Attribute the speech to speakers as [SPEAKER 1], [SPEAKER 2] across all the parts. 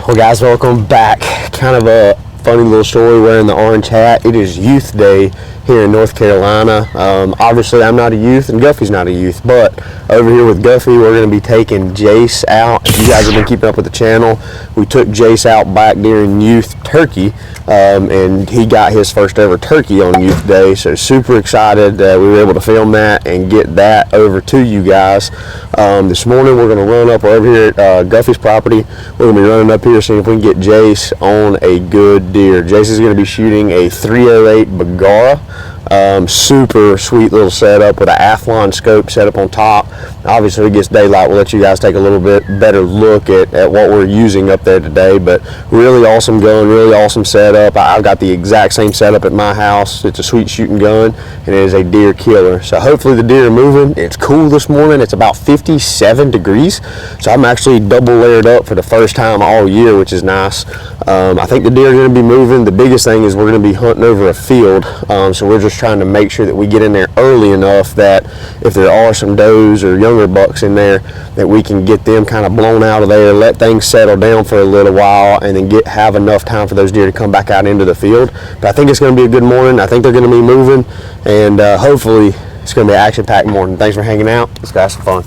[SPEAKER 1] Well, guys, welcome back. Kind of a funny little story wearing the orange hat. It is Youth Day here in North Carolina. Obviously, I'm not a youth and Guffey's not a youth, but over here with Guffey, we're going to be taking Jace out. If you guys have been keeping up with the channel, we took Jace out back during Youth Turkey, and he got his first ever turkey on Youth Day, so super excited that we were able to film that and get that over to you guys. This morning, we're going to run up over here at Guffey's property. We're going to be running up here seeing if we can get Jace on a good deer. Jace is going to be shooting a 308 Bergara. Super sweet little setup with an Athlon scope set up on top. Obviously, it gets daylight. We'll let you guys take a little bit better look at what we're using up there today, but really awesome gun, really awesome setup. I've got the exact same setup at my house. It's a sweet shooting gun, and it is a deer killer. So hopefully the deer are moving. It's cool this morning. It's about 57 degrees, so I'm actually double layered up for the first time all year, which is nice. I think the deer are going to be moving. The biggest thing is we're going to be hunting over a field, so we're just trying to make sure that we get in there early enough that if there are some does or younger bucks in there, that we can get them kind of blown out of there, let things settle down for a little while, and then have enough time for those deer to come back out into the field. But I think it's going to be a good morning. I think they're going to be moving, and hopefully it's going to be an action-packed morning. Thanks for hanging out. Let's go have some fun.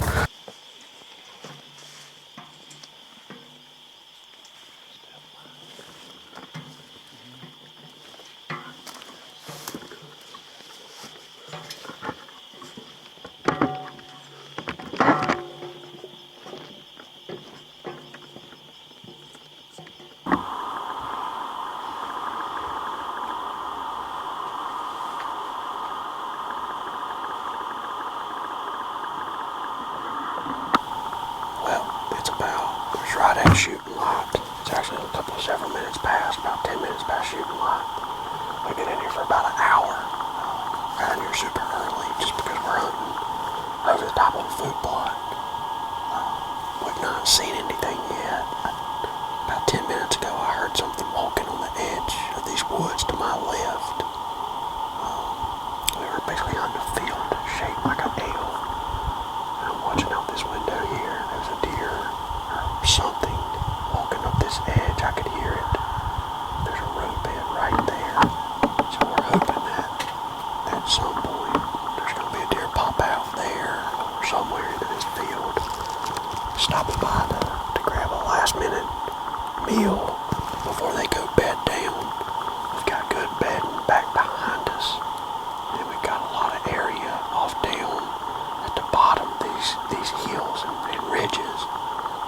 [SPEAKER 1] It's right at shooting light. It's actually several minutes past, about 10 minutes past shooting light. We've been in here for about an hour. Got in here super early just because we're hunting over the top of a food plot. We've not seen anything yet. About 10 minutes ago I heard something walking on the edge of these woods to my left. We were basically hunting a field shaped like an L. And I'm watching out this window here. There's a deer or something walking up this edge. I could hear it. There's a road bed right there. So we're hoping that at some point there's going to be a deer pop out there or somewhere into this field. Stopping by to grab a last minute meal before they go bed down. We've got good bedding back behind us. And we've got a lot of area off down at the bottom of these hills and ridges.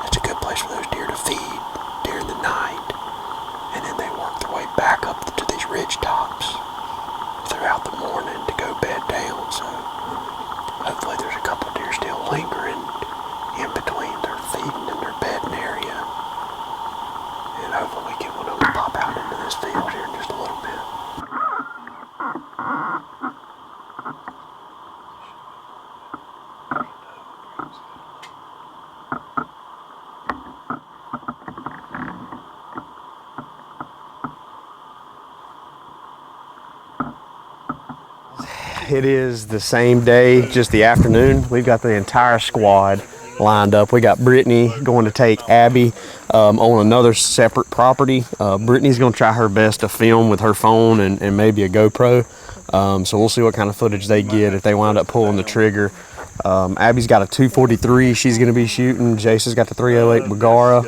[SPEAKER 1] It's a good place for those deer to feed during the night, and then they work their way back up to these ridge tops throughout the morning to go bed down. So hopefully there's a couple of deer still lingering in between their feeding and their bedding area, and hopefully we get one of them to pop out into this field here in just a little bit. It is the same day, just the afternoon. We've got the entire squad lined up. We got Brittany going to take Abby on another separate property. Brittany's going to try her best to film with her phone and maybe a GoPro. So we'll see what kind of footage they get if they wind up pulling the trigger. Abby's got a 243 she's going to be shooting. Jace has got the 308 Bergara.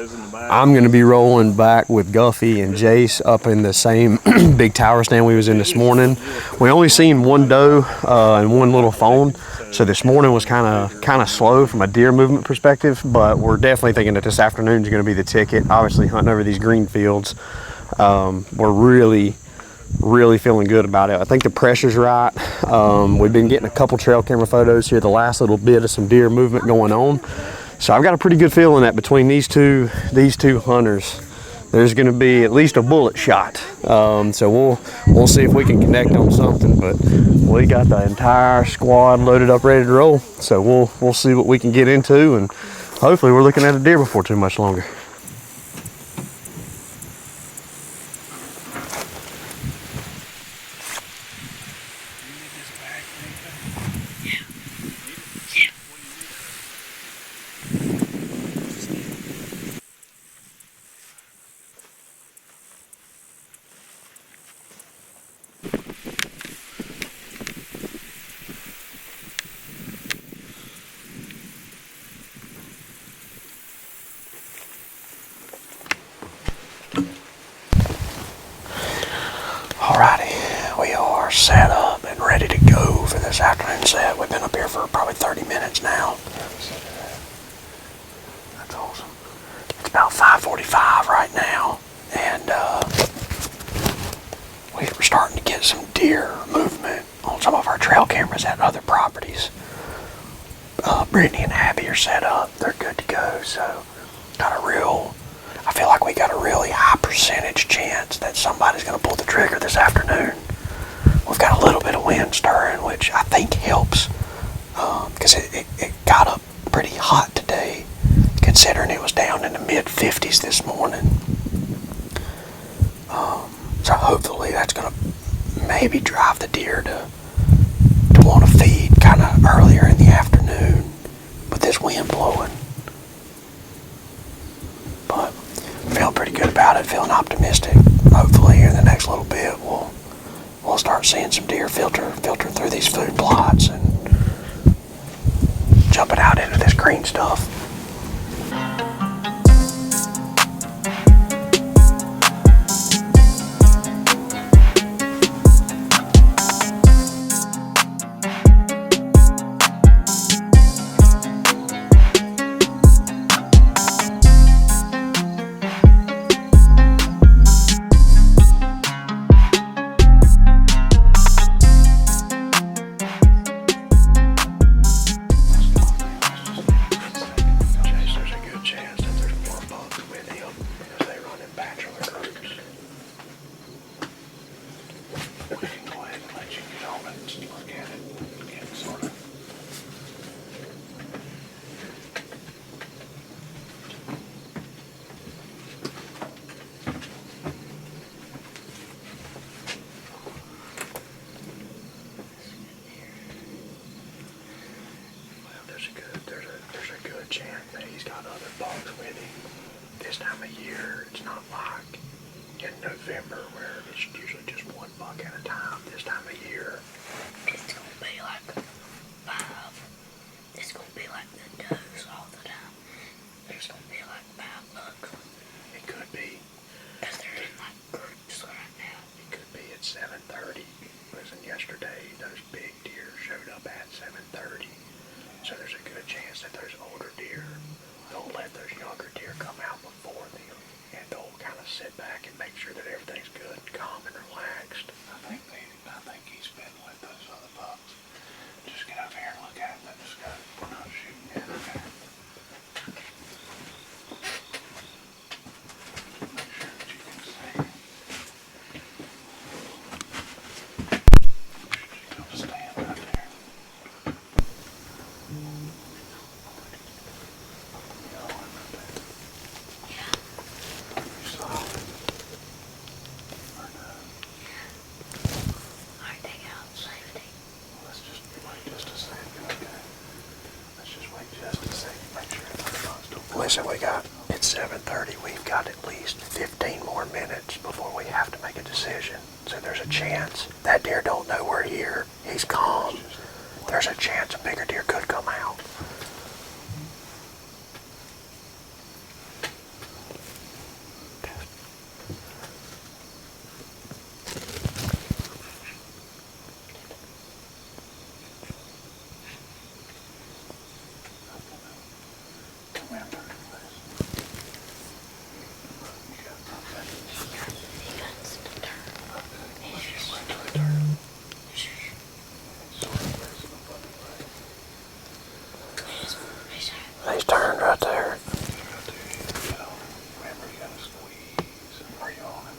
[SPEAKER 1] I'm going to be rolling back with Guffey and Jace up in the same big tower stand we was in this morning. We only seen one doe and one little fawn, so this morning was kind of slow from a deer movement perspective, but we're definitely thinking that this afternoon is going to be the ticket. Obviously hunting over these green fields, we're really feeling good about it. I think the pressure's right. We've been getting a couple trail camera photos here, the last little bit of some deer movement going on. So I've got a pretty good feeling that between these two hunters, there's going to be at least a bullet shot. So we'll see if we can connect on something. But we got the entire squad loaded up, ready to roll. So we'll see what we can get into, and hopefully we're looking at a deer before too much longer.
[SPEAKER 2] set up and ready to go for this afternoon set. We've been up here for probably 30 minutes now. That's awesome. It's about 5:45 right now, and we're starting to get some deer movement on some of our trail cameras at other properties. Brittany and Abby are set up. They're good to go, so I feel like we got a really high percentage chance that somebody's going to pull the trigger this afternoon. We've got a little bit of wind stirring, which I think helps, because it got up pretty hot today, considering it was down in the mid-50s this morning. So hopefully that's going to maybe drive the deer to want to feed kind of earlier in the afternoon with this wind blowing. But I'm feeling pretty good about it, feeling optimistic. Hopefully here in the next little bit we'll start seeing some deer filter through these food plots and jumping out into this green stuff. There's a good chance that he's got other bucks with him. This time of year, it's not like in November where it's usually just one buck at a time. This time of year,
[SPEAKER 3] it's gonna be like 5. It's gonna be like the does all the time. It's gonna be like 5 bucks.
[SPEAKER 2] It could be.
[SPEAKER 3] Cause they're in like groups right now.
[SPEAKER 2] It could be at 7:30. Listen, yesterday those big deer showed up at 7:30. So there's a good chance that those older deer, they'll let those younger deer come out before them, and they'll kind of sit back and make sure that everything's good, calm, and relaxed.
[SPEAKER 4] I think he's been with those other bucks. Just get up here and look at them. Just go. We're not shooting yet. Okay. Make sure that you can see. You don't stand right there.
[SPEAKER 2] Listen, it's 7:30. We've got at least 15 more minutes before we have to make a decision. So there's a chance that deer don't know we're here. He's calm. There's a chance a bigger deer could come out. He's turned right there.
[SPEAKER 4] Remember, you gotta squeeze. Are you on it?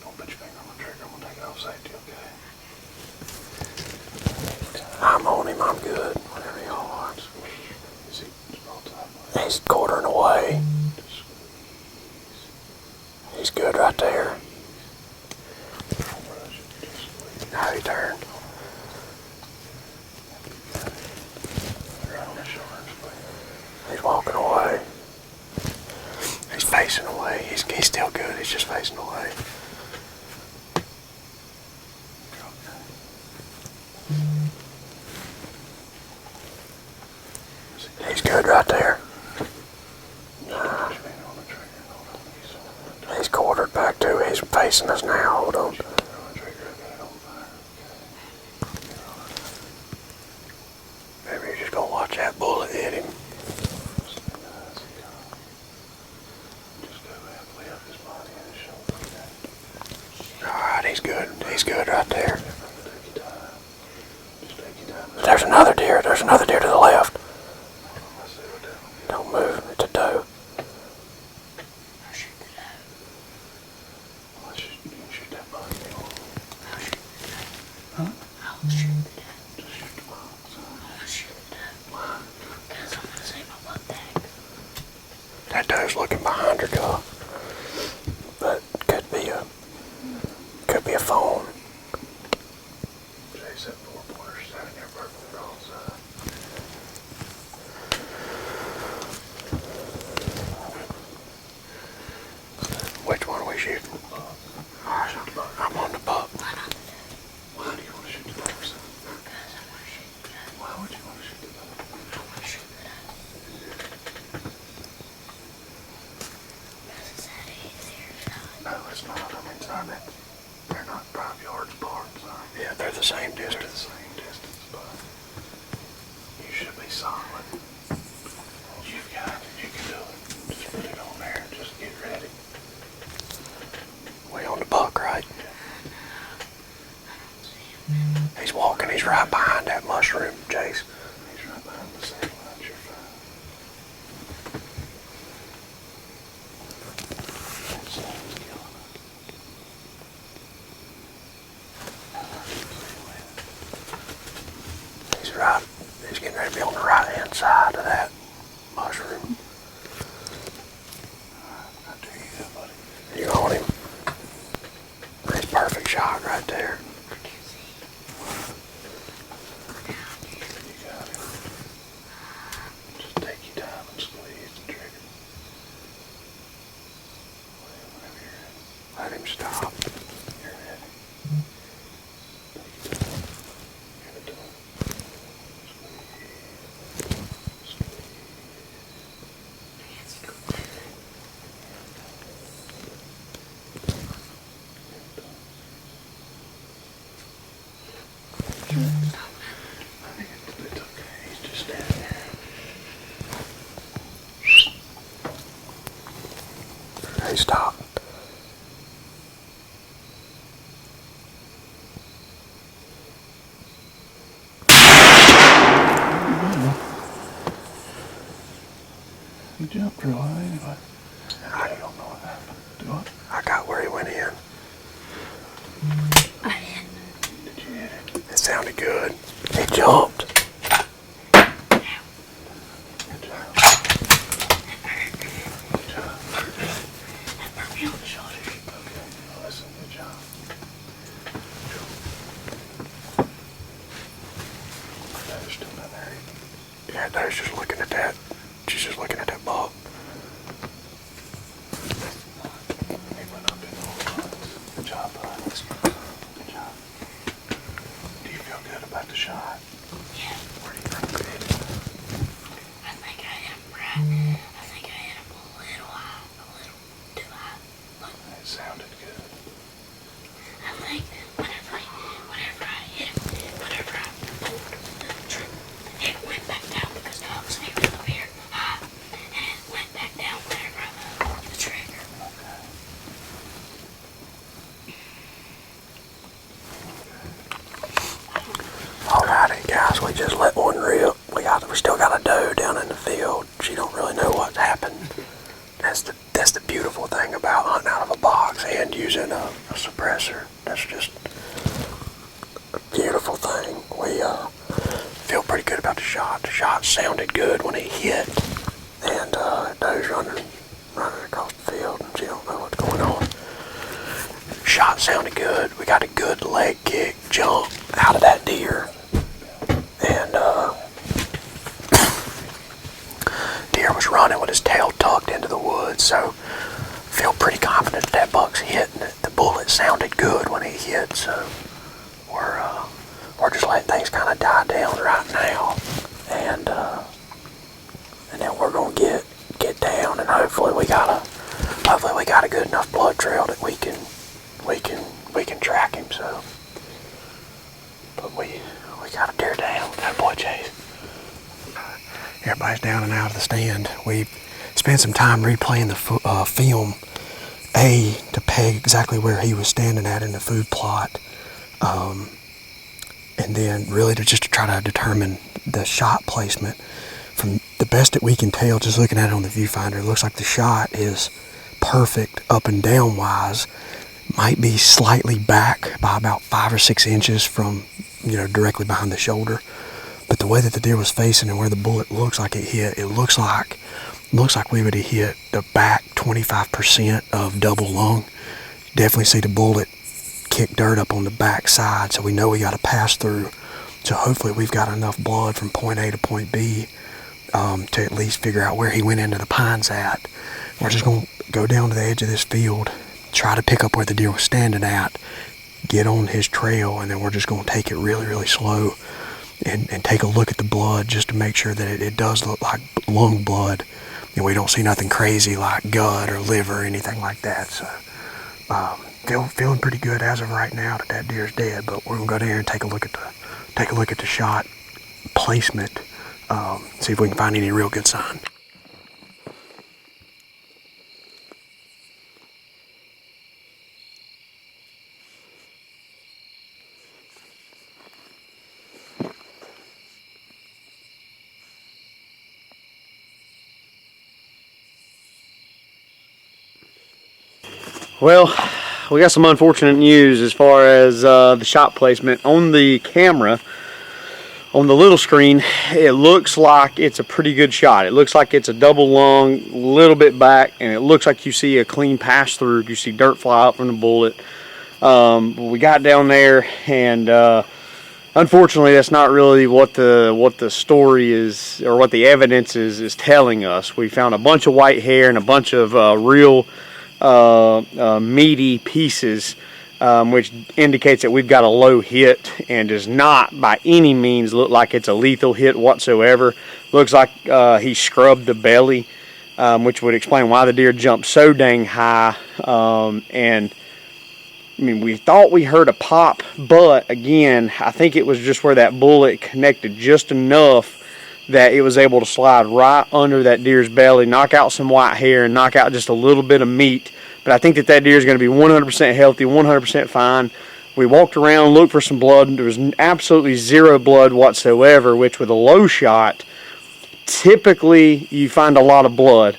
[SPEAKER 4] Don't put your finger on the trigger. I'm gonna take it off safety, okay?
[SPEAKER 2] I'm on him. I'm good. Whatever y'all are.
[SPEAKER 4] Is he all time?
[SPEAKER 2] He's quartering away.
[SPEAKER 4] Just squeeze.
[SPEAKER 2] He's good right there.
[SPEAKER 4] Don't rush it. Just squeeze.
[SPEAKER 2] Now he turned.
[SPEAKER 4] Right on the shoulders, please.
[SPEAKER 2] He's walking away. He's facing away. He's still good. He's just facing away. He's good right there. He's quartered back too. He's facing us now. Hold on. there.
[SPEAKER 4] Take your time. Just take your time.
[SPEAKER 2] There's another deer. There's another deer to the left.
[SPEAKER 4] Let's see what that one is.
[SPEAKER 2] Don't move. It's a doe.
[SPEAKER 3] I'll shoot the doe.
[SPEAKER 4] Let's shoot, you can shoot that buck.
[SPEAKER 3] I'll shoot the doe.
[SPEAKER 4] Huh?
[SPEAKER 3] I'll shoot the doe.
[SPEAKER 4] Just shoot the buck. Son.
[SPEAKER 3] I'll shoot the doe. Why? Because I'm gonna save my buck tag.
[SPEAKER 2] That doe's looking behind her, Cuff. But could be a phone.
[SPEAKER 4] Chase that 4-pointer standing there perfectly broadside.
[SPEAKER 2] Which one are we shooting? Alright, I'm on the buck.
[SPEAKER 4] Why do you want to shoot the buck, son?
[SPEAKER 3] Because I want to shoot the doe.
[SPEAKER 4] Why would you want to shoot the buck?
[SPEAKER 3] I want to shoot the doe. Because it's that easier shot.
[SPEAKER 4] No, it's not. I mean, son, they're not 5 yards apart, son.
[SPEAKER 2] Yeah, they're the same
[SPEAKER 4] They're the
[SPEAKER 2] distance.
[SPEAKER 4] same distance, but you should be solid. You've got it. You can do it. Just put it on there and just get ready.
[SPEAKER 2] We on the buck, right? He's walking. He's right behind that mushroom, Chase.
[SPEAKER 4] He's right behind the satellite. You're fine. That sun's killing us.
[SPEAKER 2] He's right. He's getting ready to be on the right-hand side of that mushroom.
[SPEAKER 4] I dare you that, buddy.
[SPEAKER 2] You on him? That's a perfect shot right there.
[SPEAKER 4] You got it. Just take your time and squeeze the trigger. Whenever you're ready.
[SPEAKER 2] Let him stop.
[SPEAKER 4] You're ready. Take your time. Give it to him. Squeeze. Squeeze. I think it's okay. He's just standing there.
[SPEAKER 2] He stopped.
[SPEAKER 4] He jumped real high anyway. I don't know what happened. Do I?
[SPEAKER 2] I got where he went in.
[SPEAKER 3] I hit.
[SPEAKER 4] Did you hit it?
[SPEAKER 2] It sounded good. He jumped.
[SPEAKER 4] Good job. Good job.
[SPEAKER 3] That burnt me on the shoulder.
[SPEAKER 4] Okay. Well, listen, good job. There's still not there.
[SPEAKER 2] Yeah, there's just looking at that. She's just looking at that buck.
[SPEAKER 4] He went up in all runs. Good job, bud. Good job. Do you feel good about the shot?
[SPEAKER 3] Yeah.
[SPEAKER 4] Where do you think you hit it?
[SPEAKER 3] I think I hit him right. I think I hit him a little high. A little too high. But
[SPEAKER 4] It sounded good.
[SPEAKER 3] I think whenever I hit him, whenever I pulled the trigger, it went back down because I was aiming up here high. And it went back down whenever I pulled the trigger.
[SPEAKER 2] Alrighty, guys, we just let one rip. We still got a doe down in the field. She don't really know what's happened. That's the beautiful thing about hunting out of a box and using a suppressor. That's just a beautiful thing. We feel pretty good about the shot. The shot sounded good when it hit, and doe's running across the field, and she don't know what's going on. Shot sounded good. We got a good leg kick jump out of that deer. And deer was running with his tail tucked into the woods, so feel pretty confident that buck's hit, and the bullet sounded good when he hit, so we're just letting things kind of die down right now, and then we're gonna get down, and hopefully we got a good enough blood trail that we can track him. So, but we got a deer down. That boy Chase. Everybody's down and out of the stand. We spent some time replaying the film, to peg exactly where he was standing at in the food plot. And then really just to try to determine the shot placement. From the best that we can tell, just looking at it on the viewfinder, it looks like the shot is perfect up and down wise. Might be slightly back by about 5 or 6 inches from, directly behind the shoulder. But the way that the deer was facing and where the bullet looks like it hit, it looks like we would have hit the back 25% of double lung. Definitely see the bullet kick dirt up on the back side, so we know we got to pass through. So hopefully we've got enough blood from point A to point B to at least figure out where he went into the pines at. We're just going to go down to the edge of this field, try to pick up where the deer was standing at, get on his trail, and then we're just going to take it really, really slow and take a look at the blood just to make sure that it does look like lung blood and we don't see nothing crazy like gut or liver or anything like that. So feeling pretty good as of right now that deer's dead, but we're gonna go down here and take a look at the shot placement, see if we can find any real good sign.
[SPEAKER 5] Well, we got some unfortunate news as far as the shot placement on the camera. On the little screen, it looks like it's a pretty good shot. It looks like it's a double lung, a little bit back, and it looks like you see a clean pass through. You see dirt fly out from the bullet. We got down there, and unfortunately, that's not really what the story is, or what the evidence is telling us. We found a bunch of white hair and a bunch of real meaty pieces, which indicates that we've got a low hit and does not by any means look like it's a lethal hit whatsoever. Looks like he scrubbed the belly, which would explain why the deer jumped so dang high. And I mean, we thought we heard a pop, but again, I think it was just where that bullet connected just enough that it was able to slide right under that deer's belly, knock out some white hair, and knock out just a little bit of meat. But I think that deer is going to be 100% healthy, 100% fine. We walked around, looked for some blood, and there was absolutely zero blood whatsoever, which with a low shot, typically you find a lot of blood.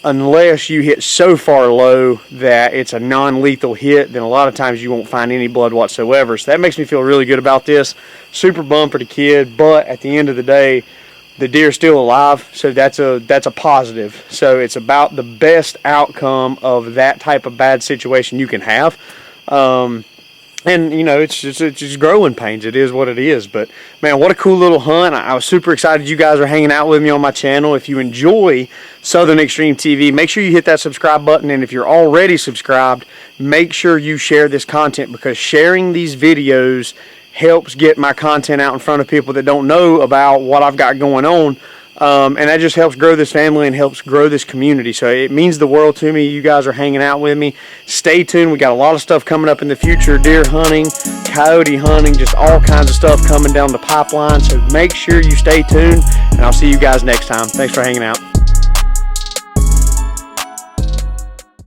[SPEAKER 5] Unless you hit so far low that it's a non-lethal hit, then a lot of times you won't find any blood whatsoever. So that makes me feel really good about this. Super bummed for the kid, but at the end of the day, the deer's still alive, so that's a positive. So it's about the best outcome of that type of bad situation you can have. And it's just growing pains. It is what it is. But man, what a cool little hunt. I was super excited you guys are hanging out with me on my channel. If you enjoy Southern Extreme TV, make sure you hit that subscribe button. And if you're already subscribed, make sure you share this content, because sharing these videos helps get my content out in front of people that don't know about what I've got going on. And that just helps grow this family and helps grow this community. So it means the world to me. You guys are hanging out with me. Stay tuned. We got a lot of stuff coming up in the future. Deer hunting, coyote hunting, just all kinds of stuff coming down the pipeline. So make sure you stay tuned, and I'll see you guys next time. Thanks for hanging out.